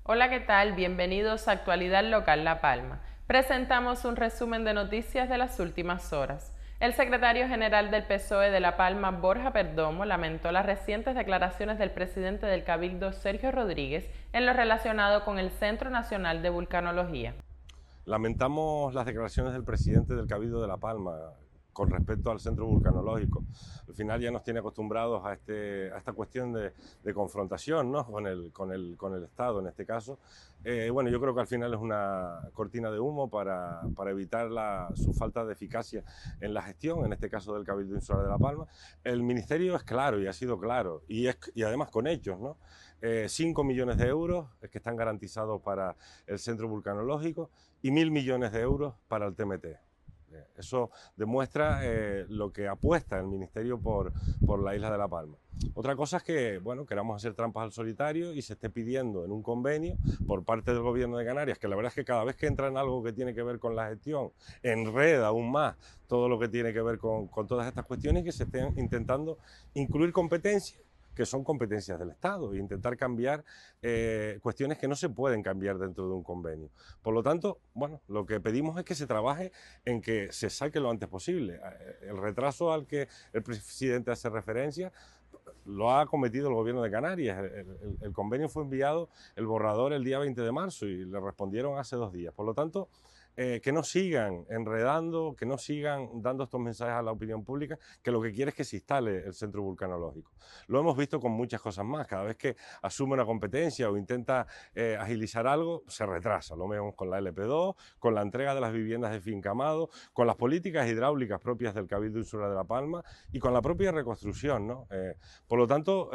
Hola, ¿qué tal? Bienvenidos a Actualidad Local La Palma. Presentamos un resumen de noticias de las últimas horas. El secretario general del PSOE de La Palma, Borja Perdomo, lamentó las recientes declaraciones del presidente del Cabildo, Sergio Rodríguez, en lo relacionado con el Centro Nacional de Vulcanología. Lamentamos las declaraciones del presidente del Cabildo de La Palma con respecto al centro vulcanológico. Al final ya nos tiene acostumbrados a esta cuestión de confrontación, ¿no? con el Estado en este caso. Bueno, yo creo que al final es una cortina de humo para evitar su falta de eficacia en la gestión, en este caso del Cabildo Insular de La Palma. El Ministerio es claro y ha sido claro, y además con hechos, ¿no? 5 millones de euros que están garantizados para el centro vulcanológico y 1.000 millones de euros para el TMT. Eso demuestra lo que apuesta el Ministerio por la isla de La Palma. Otra cosa es que, bueno, queramos hacer trampas al solitario y se esté pidiendo en un convenio por parte del Gobierno de Canarias, que la verdad es que cada vez que entra en algo que tiene que ver con la gestión, enreda aún más todo lo que tiene que ver con todas estas cuestiones, y que se estén intentando incluir competencias que son competencias del Estado, e intentar cambiar cuestiones que no se pueden cambiar dentro de un convenio. Por lo tanto, bueno, lo que pedimos es que se trabaje en que se saque lo antes posible. El retraso al que el presidente hace referencia lo ha cometido el Gobierno de Canarias. El convenio fue enviado, el borrador, el día 20 de marzo y le respondieron hace 2 días. Por lo tanto, que no sigan enredando, que no sigan dando estos mensajes a la opinión pública, que lo que quiere es que se instale el centro vulcanológico. Lo hemos visto con muchas cosas más. Cada vez que asume una competencia o intenta agilizar algo, se retrasa. Lo vemos con la LP2, con la entrega de las viviendas de Fincamado, con las políticas hidráulicas propias del Cabildo Insular de La Palma y con la propia reconstrucción, ¿no? Por lo tanto,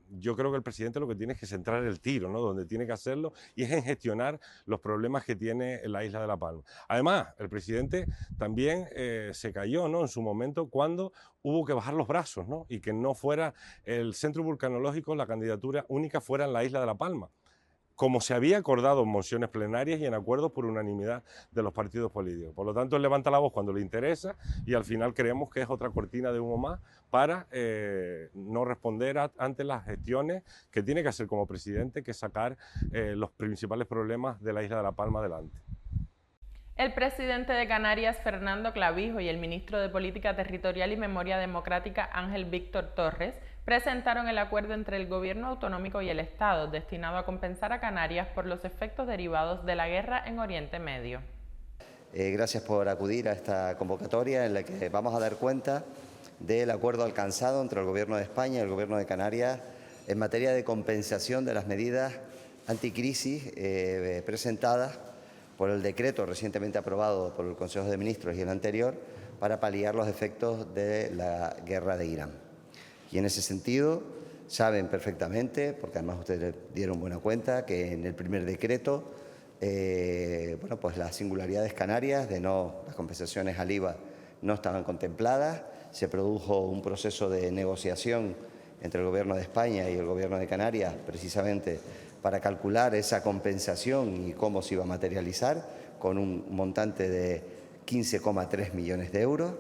yo creo que el presidente lo que tiene es que centrar el tiro, ¿no? Donde tiene que hacerlo, y es en gestionar los problemas que tiene la isla de La Palma. Además, el presidente también se cayó, ¿no? En su momento, cuando hubo que bajar los brazos, ¿no? Y que no fuera el centro vulcanológico, la candidatura única fuera en la isla de La Palma, como se había acordado en mociones plenarias y en acuerdos por unanimidad de los partidos políticos. Por lo tanto, él levanta la voz cuando le interesa, y al final creemos que es otra cortina de humo más para no responder ante las gestiones que tiene que hacer como presidente, que es sacar los principales problemas de la isla de La Palma adelante. El presidente de Canarias, Fernando Clavijo, y el ministro de Política Territorial y Memoria Democrática, Ángel Víctor Torres, presentaron el acuerdo entre el gobierno autonómico y el Estado destinado a compensar a Canarias por los efectos derivados de la guerra en Oriente Medio. Gracias por acudir a esta convocatoria en la que vamos a dar cuenta del acuerdo alcanzado entre el Gobierno de España y el Gobierno de Canarias en materia de compensación de las medidas anticrisis presentadas por el decreto recientemente aprobado por el Consejo de Ministros y el anterior para paliar los efectos de la guerra de Irán. Y en ese sentido saben perfectamente, porque además ustedes dieron buena cuenta, que en el primer decreto bueno, pues las singularidades canarias las compensaciones al IVA no estaban contempladas. Se produjo un proceso de negociación entre el Gobierno de España y el Gobierno de Canarias precisamente para calcular esa compensación y cómo se iba a materializar, con un montante de 15,3 millones de euros.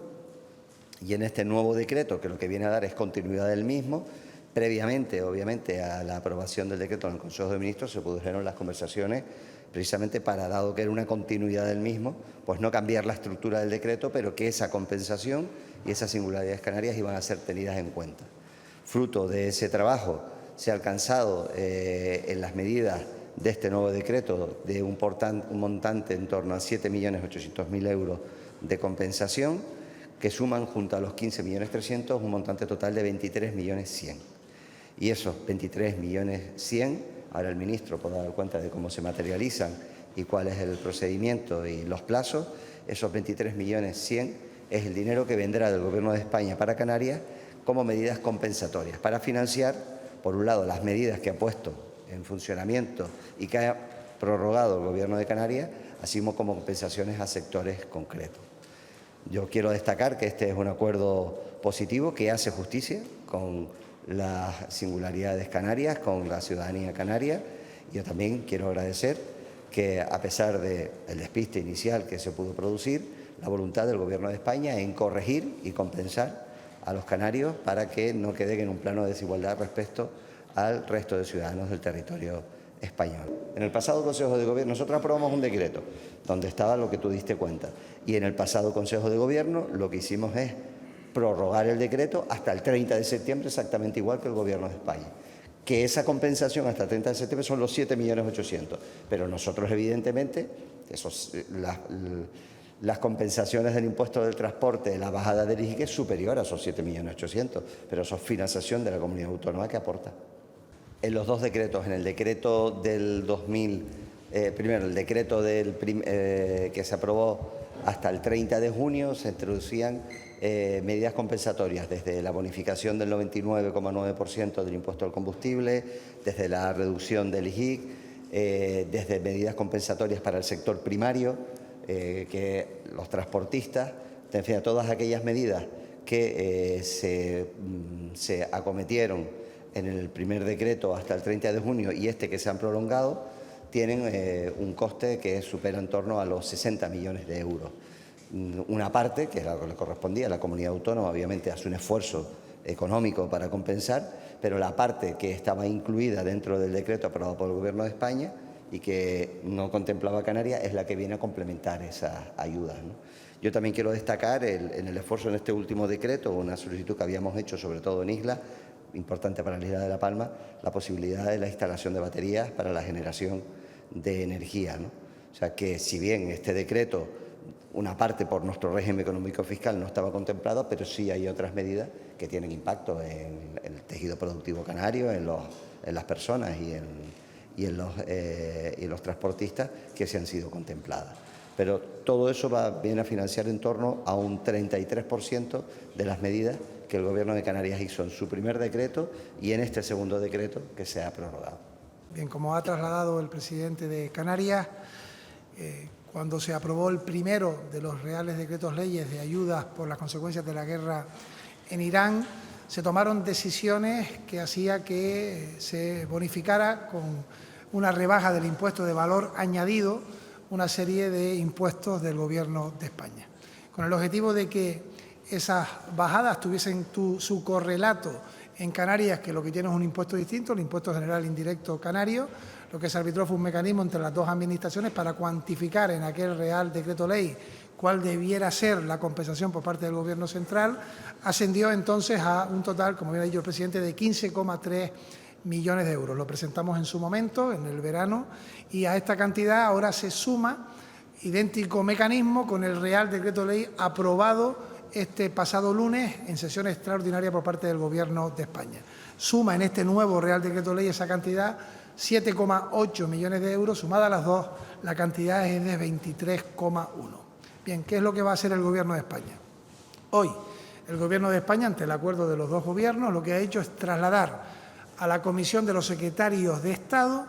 Y en este nuevo decreto, que lo que viene a dar es continuidad del mismo, previamente, obviamente, a la aprobación del decreto en el Consejo de Ministros, se produjeron las conversaciones precisamente para, dado que era una continuidad del mismo, pues no cambiar la estructura del decreto, pero que esa compensación y esas singularidades canarias iban a ser tenidas en cuenta. Fruto de ese trabajo se ha alcanzado en las medidas de este nuevo decreto de un montante en torno a 7.800.000 euros de compensación, que suman junto a los 15.300.000 un montante total de 23.100.000. Y esos 23.100.000, ahora el ministro podrá dar cuenta de cómo se materializan y cuál es el procedimiento y los plazos. Esos 23.100.000 es el dinero que vendrá del Gobierno de España para Canarias como medidas compensatorias para financiar, por un lado, las medidas que ha puesto en funcionamiento y que ha prorrogado el Gobierno de Canarias, así como compensaciones a sectores concretos. Yo quiero destacar que este es un acuerdo positivo que hace justicia con las singularidades canarias, con la ciudadanía canaria. Yo también quiero agradecer que, a pesar del despiste inicial que se pudo producir, la voluntad del Gobierno de España en corregir y compensar a los canarios para que no queden en un plano de desigualdad respecto al resto de ciudadanos del territorio español. En el pasado Consejo de Gobierno nosotros aprobamos un decreto donde estaba lo que tú diste cuenta, y en el pasado Consejo de Gobierno lo que hicimos es prorrogar el decreto hasta el 30 de septiembre, exactamente igual que el Gobierno de España. Que esa compensación hasta el 30 de septiembre son los 7.800.000, pero nosotros evidentemente, las compensaciones del impuesto del transporte, la bajada del IGI es superior a esos 7.800.000, pero eso es financiación de la comunidad autónoma que aporta. En los dos decretos, en el decreto del 2000, primero el decreto que se aprobó hasta el 30 de junio, se introducían medidas compensatorias desde la bonificación del 99,9% del impuesto al combustible, desde la reducción del IGIC, desde medidas compensatorias para el sector primario, que los transportistas, en fin, todas aquellas medidas que se acometieron en el primer decreto hasta el 30 de junio y este que se han prolongado, tienen un coste que supera en torno a los 60 millones de euros. Una parte, que es la que le correspondía a la comunidad autónoma, obviamente hace un esfuerzo económico para compensar, pero la parte que estaba incluida dentro del decreto aprobado por el Gobierno de España y que no contemplaba Canarias es la que viene a complementar esas ayudas, ¿no? Yo también quiero destacar en el esfuerzo en este último decreto, una solicitud que habíamos hecho sobre todo en Isla, importante para la isla de La Palma, la posibilidad de la instalación de baterías para la generación de energía, ¿no? O sea que si bien este decreto, una parte por nuestro régimen económico fiscal no estaba contemplado, pero sí hay otras medidas que tienen impacto en el tejido productivo canario, en las personas y en los transportistas que se han sido contempladas. Pero todo eso viene a financiar en torno a un 33% de las medidas que el Gobierno de Canarias hizo en su primer decreto y en este segundo decreto que se ha prorrogado. Bien, como ha trasladado el presidente de Canarias, cuando se aprobó el primero de los reales decretos leyes de ayudas por las consecuencias de la guerra en Irán, se tomaron decisiones que hacía que se bonificara con una rebaja del impuesto de valor añadido una serie de impuestos del Gobierno de España, con el objetivo de que esas bajadas tuviesen su correlato en Canarias, que lo que tiene es un impuesto distinto, el impuesto general indirecto canario. Lo que se arbitró fue un mecanismo entre las dos administraciones para cuantificar en aquel Real Decreto Ley cuál debiera ser la compensación por parte del Gobierno central. Ascendió entonces a un total, como bien ha dicho el presidente, de 15,3 millones de euros. Lo presentamos en su momento, en el verano, y a esta cantidad ahora se suma idéntico mecanismo con el Real Decreto Ley aprobado este pasado lunes en sesión extraordinaria por parte del Gobierno de España. Suma en este nuevo Real Decreto Ley esa cantidad 7,8 millones de euros, sumada a las dos, la cantidad es de 23,1. Bien, ¿qué es lo que va a hacer el Gobierno de España? Hoy, el Gobierno de España, ante el acuerdo de los dos gobiernos, lo que ha hecho es trasladar a la Comisión de los Secretarios de Estado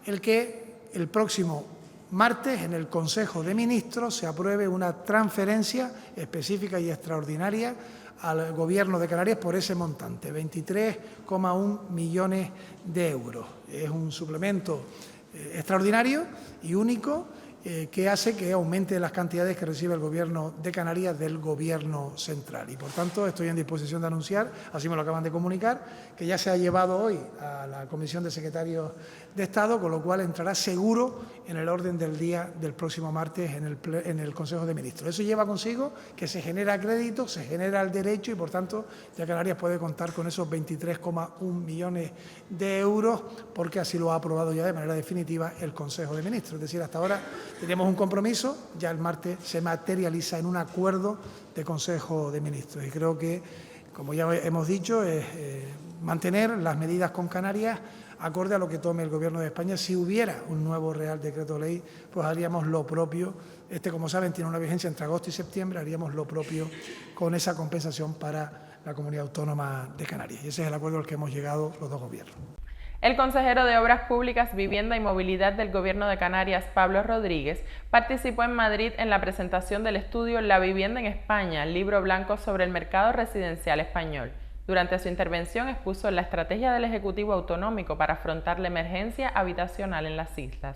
el que el próximo martes en el Consejo de Ministros se apruebe una transferencia específica y extraordinaria al Gobierno de Canarias por ese montante, 23,1 millones de euros. Es un suplemento extraordinario y único que hace que aumente las cantidades que recibe el Gobierno de Canarias del Gobierno central. Y, por tanto, estoy en disposición de anunciar, así me lo acaban de comunicar, que ya se ha llevado hoy a la Comisión de Secretarios de Estado, con lo cual entrará seguro en el orden del día del próximo martes en el Consejo de Ministros. Eso lleva consigo que se genera crédito, se genera el derecho y, por tanto, ya Canarias puede contar con esos 23,1 millones de euros, porque así lo ha aprobado ya de manera definitiva el Consejo de Ministros. Es decir, hasta ahora teníamos un compromiso, ya el martes se materializa en un acuerdo de Consejo de Ministros. Y creo que, como ya hemos dicho, es mantener las medidas con Canarias acorde a lo que tome el Gobierno de España. Si hubiera un nuevo Real Decreto Ley, pues haríamos lo propio. Como saben, tiene una vigencia entre agosto y septiembre, haríamos lo propio con esa compensación para la Comunidad Autónoma de Canarias. Y ese es el acuerdo al que hemos llegado los dos gobiernos. El consejero de Obras Públicas, Vivienda y Movilidad del Gobierno de Canarias, Pablo Rodríguez, participó en Madrid en la presentación del estudio La vivienda en España, libro blanco sobre el mercado residencial español. Durante su intervención expuso la estrategia del Ejecutivo Autonómico para afrontar la emergencia habitacional en las islas.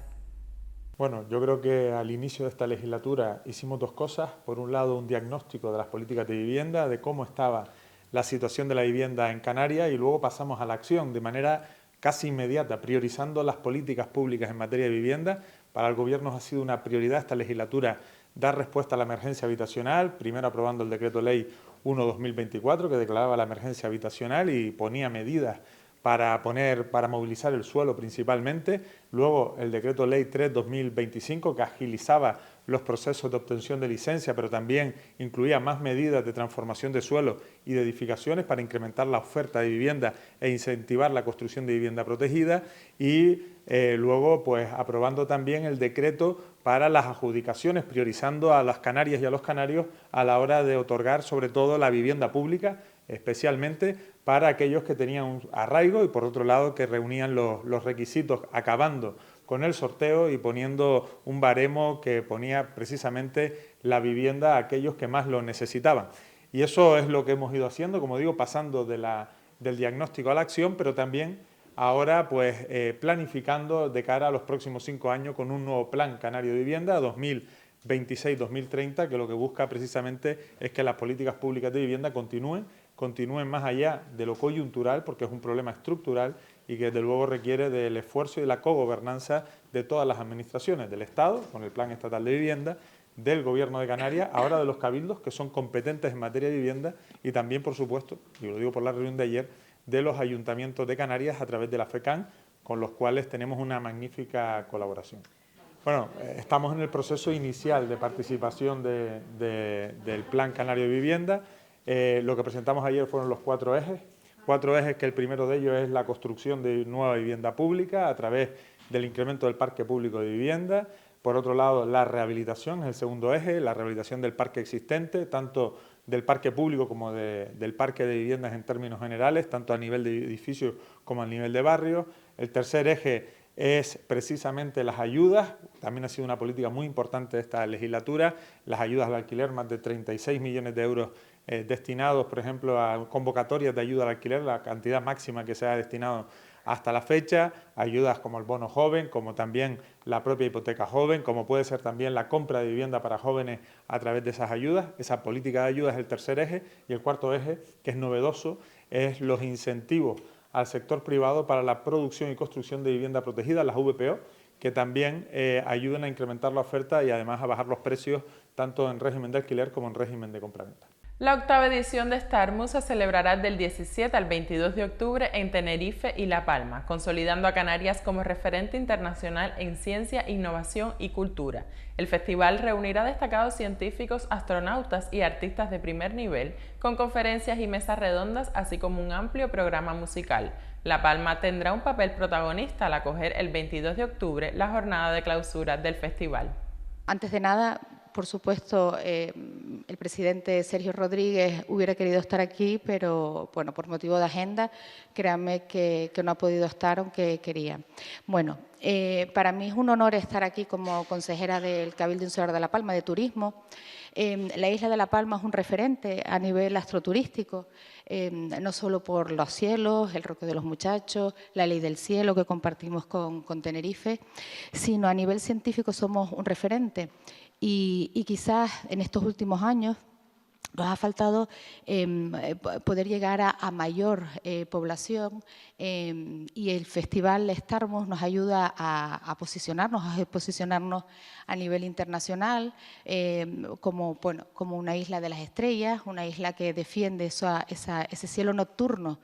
Bueno, yo creo que al inicio de esta legislatura hicimos dos cosas. Por un lado, un diagnóstico de las políticas de vivienda, de cómo estaba la situación de la vivienda en Canarias, y luego pasamos a la acción, de manera casi inmediata, priorizando las políticas públicas en materia de vivienda. Para el Gobierno ha sido una prioridad esta legislatura dar respuesta a la emergencia habitacional, primero aprobando el Decreto Ley 1/2024, que declaraba la emergencia habitacional y ponía medidas para movilizar el suelo principalmente. Luego el Decreto Ley 3/2025, que agilizaba los procesos de obtención de licencia, pero también incluía más medidas de transformación de suelo y de edificaciones para incrementar la oferta de vivienda e incentivar la construcción de vivienda protegida. Y luego, pues, aprobando también el decreto para las adjudicaciones, priorizando a las Canarias y a los canarios a la hora de otorgar, sobre todo, la vivienda pública, especialmente para aquellos que tenían un arraigo y, por otro lado, que reunían los requisitos, acabando con el sorteo y poniendo un baremo que ponía precisamente la vivienda a aquellos que más lo necesitaban. Y eso es lo que hemos ido haciendo, como digo, pasando del diagnóstico a la acción, pero también ahora pues planificando de cara a los próximos 5 años con un nuevo Plan Canario de Vivienda 2026-2030, que lo que busca precisamente es que las políticas públicas de vivienda continúen más allá de lo coyuntural, porque es un problema estructural y que desde luego requiere del esfuerzo y de la cogobernanza de todas las administraciones, del Estado, con el Plan Estatal de Vivienda, del Gobierno de Canarias, ahora de los cabildos, que son competentes en materia de vivienda, y también, por supuesto, y lo digo por la reunión de ayer, de los ayuntamientos de Canarias a través de la FECAN, con los cuales tenemos una magnífica colaboración. Bueno, estamos en el proceso inicial de participación del Plan Canario de Vivienda. Lo que presentamos ayer fueron los 4 ejes. 4 ejes que el primero de ellos es la construcción de nueva vivienda pública a través del incremento del parque público de vivienda. Por otro lado, la rehabilitación es el segundo eje, la rehabilitación del parque existente, tanto del parque público como del parque de viviendas en términos generales, tanto a nivel de edificios como a nivel de barrios. El tercer eje es precisamente las ayudas, también ha sido una política muy importante de esta legislatura, las ayudas al alquiler, más de 36 millones de euros destinados, por ejemplo, a convocatorias de ayuda al alquiler, la cantidad máxima que se ha destinado hasta la fecha, ayudas como el bono joven, como también la propia hipoteca joven, como puede ser también la compra de vivienda para jóvenes a través de esas ayudas. Esa política de ayuda es el tercer eje, y el cuarto eje, que es novedoso, es los incentivos al sector privado para la producción y construcción de vivienda protegida, las VPO, que también ayudan a incrementar la oferta y además a bajar los precios tanto en régimen de alquiler como en régimen de compraventa. La octava edición de StarMust se celebrará del 17 al 22 de octubre en Tenerife y La Palma, consolidando a Canarias como referente internacional en ciencia, innovación y cultura. El festival reunirá destacados científicos, astronautas y artistas de primer nivel, con conferencias y mesas redondas, así como un amplio programa musical. La Palma tendrá un papel protagonista al acoger el 22 de octubre la jornada de clausura del festival. Antes de nada, por supuesto, el presidente Sergio Rodríguez hubiera querido estar aquí, pero bueno, por motivo de agenda, créanme que no ha podido estar, aunque quería. Bueno, para mí es un honor estar aquí como consejera del Cabildo Insular de La Palma de Turismo. La isla de La Palma es un referente a nivel astroturístico, no solo por los cielos, el Roque de los Muchachos, la Ley del Cielo que compartimos con Tenerife, sino a nivel científico somos un referente. Y quizás en estos últimos años nos ha faltado poder llegar a mayor población y el Festival StarMust nos ayuda a posicionarnos a nivel internacional como una isla de las estrellas, una isla que defiende ese cielo nocturno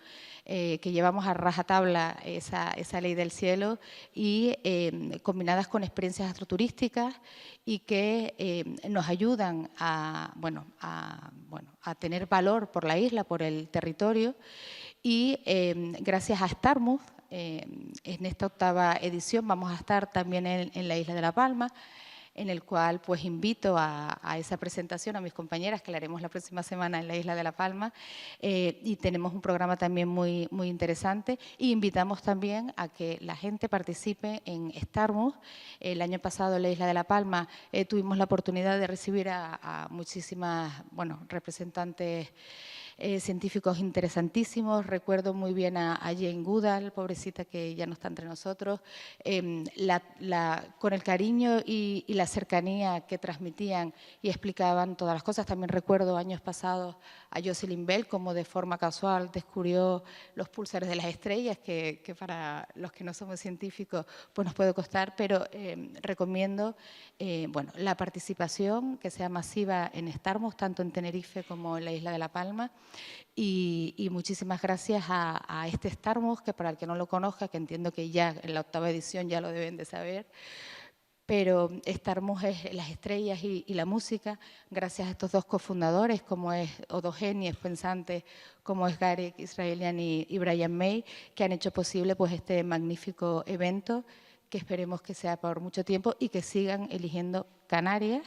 que llevamos a rajatabla esa ley del cielo y combinadas con experiencias astroturísticas y que nos ayudan a tener valor por la isla, por el territorio y gracias a StarMust en esta octava edición vamos a estar también en la isla de La Palma, en el cual pues invito a esa presentación a mis compañeras que la haremos la próxima semana en la isla de La Palma y tenemos un programa también muy, muy interesante y invitamos también a que la gente participe en StarMust. El año pasado en la isla de La Palma tuvimos la oportunidad de recibir a muchísimas representantes científicos interesantísimos. Recuerdo muy bien a Jane Goodall, pobrecita que ya no está entre nosotros, con el cariño y la cercanía que transmitían y explicaban todas las cosas. También recuerdo años pasados a Jocelyn Bell, como de forma casual descubrió los púlsares de las estrellas, que para los que no somos científicos pues nos puede costar, pero recomiendo bueno, la participación que sea masiva en Starmus, tanto en Tenerife como en la isla de La Palma. Y muchísimas gracias a este Starmus, que para el que no lo conozca, que entiendo que ya en la 8ª edición ya lo deben de saber, pero Starmus es las estrellas y la música, gracias a estos dos cofundadores, o dos genios pensantes, como es Gareth Israelian y Brian May, que han hecho posible pues este magnífico evento, que esperemos que sea por mucho tiempo y que sigan eligiendo Canarias,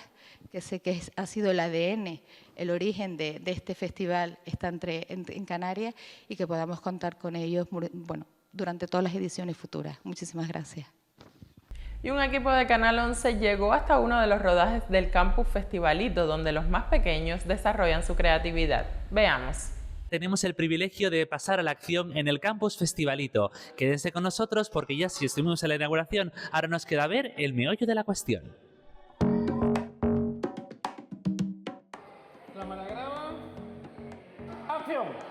que sé que ha sido el ADN, el origen de este festival está en Canarias, y que podamos contar con ellos bueno, durante todas las ediciones futuras. Muchísimas gracias. Y un equipo de Canal 11 llegó hasta uno de los rodajes del Campus Festivalito, donde los más pequeños desarrollan su creatividad. Veamos. Tenemos el privilegio de pasar a la acción en el Campus Festivalito. Quédense con nosotros porque ya si estuvimos en la inauguración, ahora nos queda ver el meollo de la cuestión. Cámara graba. ¡Acción!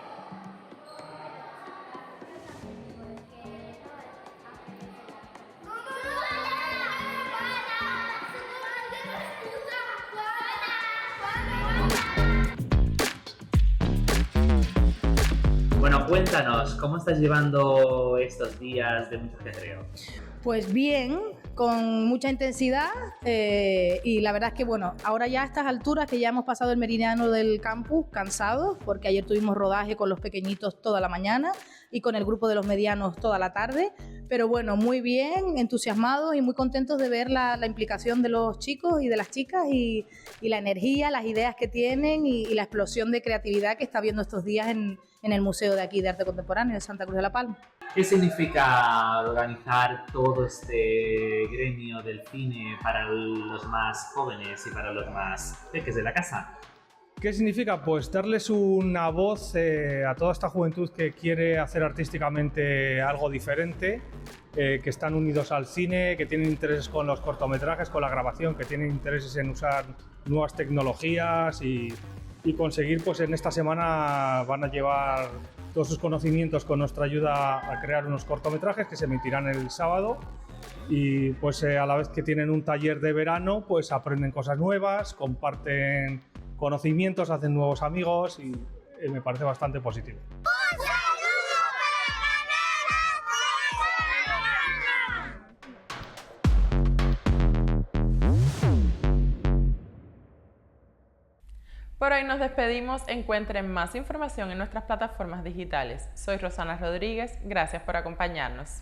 Bueno, cuéntanos, ¿cómo estás llevando estos días de mucho ajetreo? Pues bien, con mucha intensidad y la verdad es que bueno, ahora ya a estas alturas que ya hemos pasado el meridiano del campus, cansados, porque ayer tuvimos rodaje con los pequeñitos toda la mañana y con el grupo de los medianos toda la tarde, pero bueno, muy bien, entusiasmados y muy contentos de ver la implicación de los chicos y de las chicas y la energía, las ideas que tienen y la explosión de creatividad que está viendo estos días en el Museo de aquí de Arte Contemporáneo de Santa Cruz de la Palma. ¿Qué significa organizar todo este gremio del cine para los más jóvenes y para los más peques de la casa? ¿Qué significa? Pues darles una voz a toda esta juventud que quiere hacer artísticamente algo diferente, que están unidos al cine, que tienen intereses con los cortometrajes, con la grabación, que tienen intereses en usar nuevas tecnologías y conseguir, pues en esta semana van a llevar todos sus conocimientos con nuestra ayuda a crear unos cortometrajes que se emitirán el sábado, y pues a la vez que tienen un taller de verano, pues aprenden cosas nuevas, comparten conocimientos, hacen nuevos amigos y me parece bastante positivo. Por hoy nos despedimos. Encuentren más información en nuestras plataformas digitales. Soy Rosana Rodríguez. Gracias por acompañarnos.